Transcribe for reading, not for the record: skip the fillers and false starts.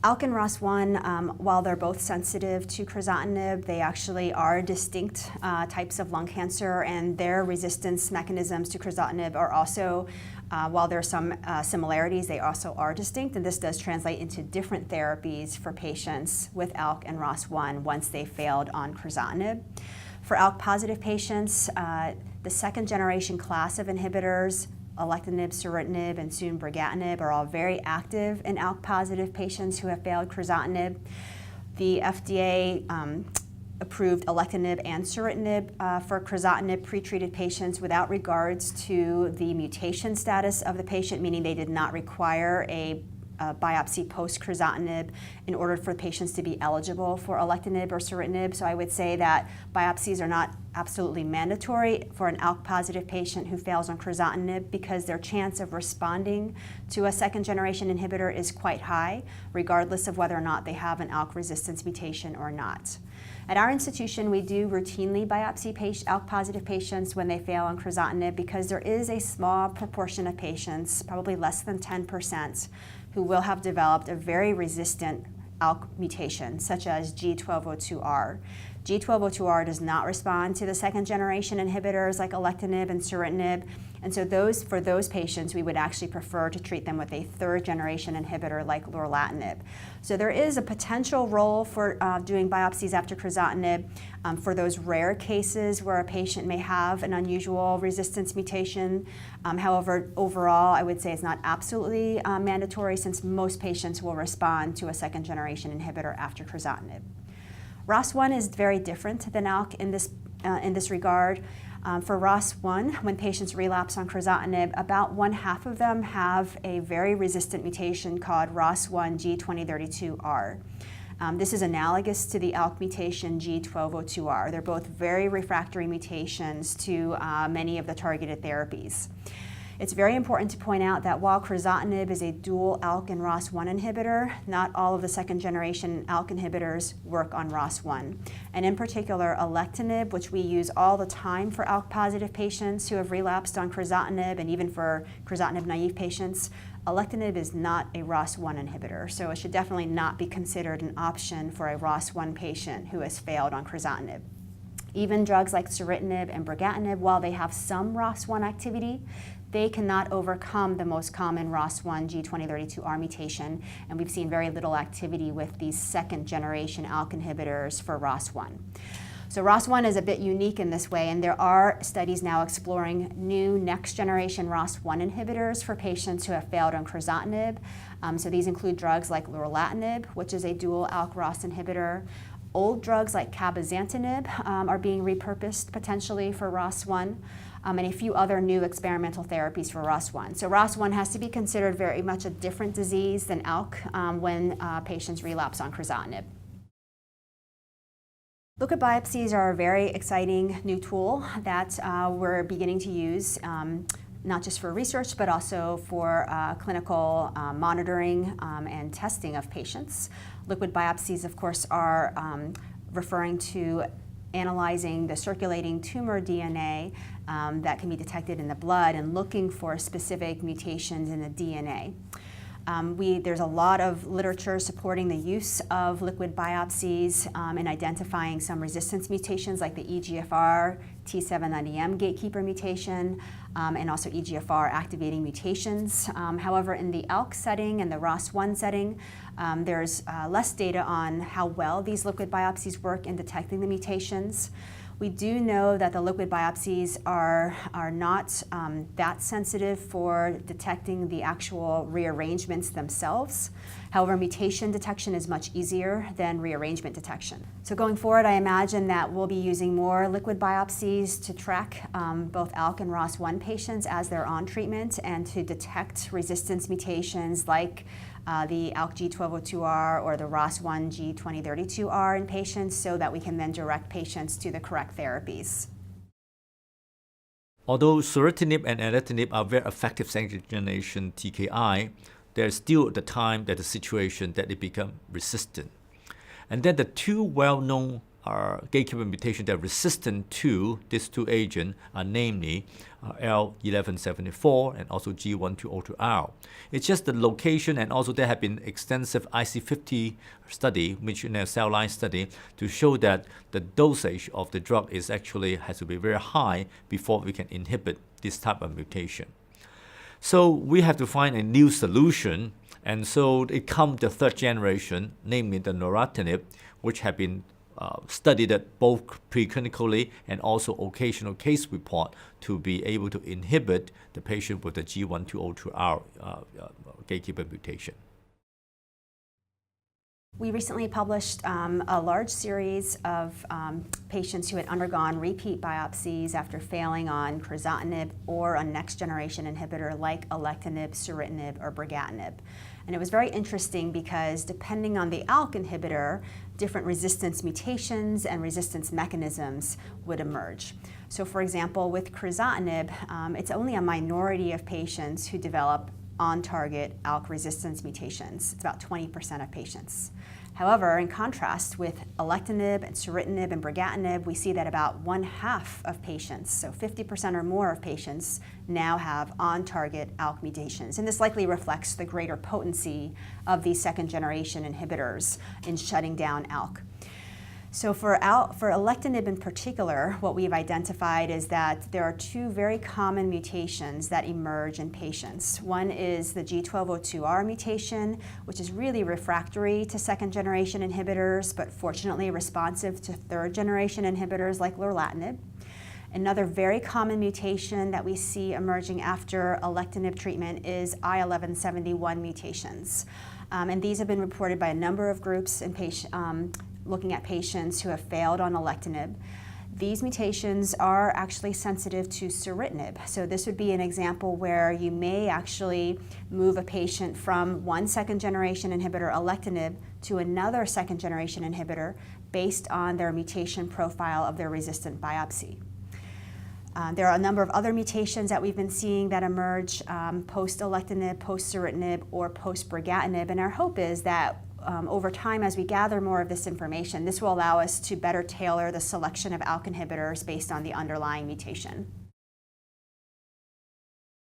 ALK and ROS1, while they're both sensitive to crizotinib, they actually are distinct types of lung cancer, and their resistance mechanisms to crizotinib are also, while there are some similarities, they also are distinct, and this does translate into different therapies for patients with ALK and ROS1 once they failed on crizotinib. For ALK-positive patients, the second-generation class of inhibitors, alectinib, ceritinib, and soon brigatinib, are all very active in ALK-positive patients who have failed crizotinib. The FDA approved alectinib and ceritinib for crizotinib pretreated patients without regards to the mutation status of the patient, meaning they did not require a biopsy post-crizotinib in order for patients to be eligible for alectinib or ceritinib. So I would say that biopsies are not absolutely mandatory for an ALK-positive patient who fails on crizotinib because their chance of responding to a second-generation inhibitor is quite high, regardless of whether or not they have an ALK resistance mutation or not. At our institution, we do routinely biopsy ALK-positive patients when they fail on crizotinib because there is a small proportion of patients, probably less than 10%, who will have developed a very resistant ALK mutation, such as G1202R. G1202R does not respond to the second-generation inhibitors like alectinib and ceritinib, and so for those patients, we would actually prefer to treat them with a third-generation inhibitor like lorlatinib. So there is a potential role for doing biopsies after crizotinib for those rare cases where a patient may have an unusual resistance mutation. However, overall, I would say it's not absolutely mandatory since most patients will respond to a second-generation inhibitor after crizotinib. ROS1 is very different than ALK in this regard. For ROS1, when patients relapse on crizotinib, about 1/2 of them have a very resistant mutation called ROS1 G2032R. This is analogous to the ALK mutation G1202R. They're both very refractory mutations to many of the targeted therapies. It's very important to point out that while crizotinib is a dual ALK and ROS1 inhibitor, not all of the second-generation ALK inhibitors work on ROS1. And in particular, alectinib, which we use all the time for ALK-positive patients who have relapsed on crizotinib, and even for crizotinib-naive patients, alectinib is not a ROS1 inhibitor, so it should definitely not be considered an option for a ROS1 patient who has failed on crizotinib. Even drugs like ceritinib and brigatinib, while they have some ROS1 activity, they cannot overcome the most common ROS1 G2032R mutation, and we've seen very little activity with these second-generation ALK inhibitors for ROS1. So ROS1 is a bit unique in this way, and there are studies now exploring new next-generation ROS1 inhibitors for patients who have failed on crizotinib. So these include drugs like lorlatinib, which is a dual ALK-ROS inhibitor. Old drugs like cabozantinib are being repurposed potentially for ROS1. And a few other new experimental therapies for ROS1. So ROS1 has to be considered very much a different disease than ALK when patients relapse on crizotinib. Liquid biopsies are a very exciting new tool that we're beginning to use, not just for research, but also for clinical monitoring and testing of patients. Liquid biopsies, of course, are referring to analyzing the circulating tumor DNA that can be detected in the blood and looking for specific mutations in the DNA. There's a lot of literature supporting the use of liquid biopsies in identifying some resistance mutations like the EGFR T790M gatekeeper mutation and also EGFR activating mutations. However, in the ALK setting and the ROS1 setting, there's less data on how well these liquid biopsies work in detecting the mutations. We do know that the liquid biopsies are not that sensitive for detecting the actual rearrangements themselves. However, mutation detection is much easier than rearrangement detection. So going forward, I imagine that we'll be using more liquid biopsies to track both ALK and ROS1 patients as they're on treatment and to detect resistance mutations like the ALK G1202R or the ROS1 G2032R in patients so that we can then direct patients to the correct therapies. Although ceritinib and alectinib are very effective second-generation TKI, there is still the time that the situation that they become resistant. And then the two well-known gatekeeper mutations that are resistant to these two agents are namely L1174 and also G1202R. It's just the location, and also there have been extensive IC50 study, which in a cell line study, to show that the dosage of the drug is actually has to be very high before we can inhibit this type of mutation. So we have to find a new solution, and so it comes the third generation, namely the neratinib, which have been studied at both preclinically and also occasional case report to be able to inhibit the patient with the G1202R gatekeeper mutation. We recently published a large series of patients who had undergone repeat biopsies after failing on crizotinib or a next-generation inhibitor like alectinib, ceritinib, or brigatinib. And it was very interesting because depending on the ALK inhibitor, different resistance mutations and resistance mechanisms would emerge. So for example, with crizotinib, it's only a minority of patients who develop on-target ALK resistance mutations. It's about 20% of patients. However, in contrast with alectinib and ceritinib and brigatinib, we see that about 1/2 of patients, so 50% or more of patients, now have on-target ALK mutations. And this likely reflects the greater potency of these second-generation inhibitors in shutting down ALK. So for alectinib in particular, what we've identified is that there are two very common mutations that emerge in patients. One is the G1202R mutation, which is really refractory to second-generation inhibitors, but fortunately responsive to third-generation inhibitors like lorlatinib. Another very common mutation that we see emerging after alectinib treatment is I1171 mutations. And these have been reported by a number of groups in looking at patients who have failed on alectinib. These mutations are actually sensitive to ceritinib. So this would be an example where you may actually move a patient from one second-generation inhibitor, alectinib, to another second-generation inhibitor based on their mutation profile of their resistant biopsy. There are a number of other mutations that we've been seeing that emerge post-alectinib, post-ceritinib, or post-brigatinib, and our hope is that over time, as we gather more of this information, this will allow us to better tailor the selection of ALK inhibitors based on the underlying mutation.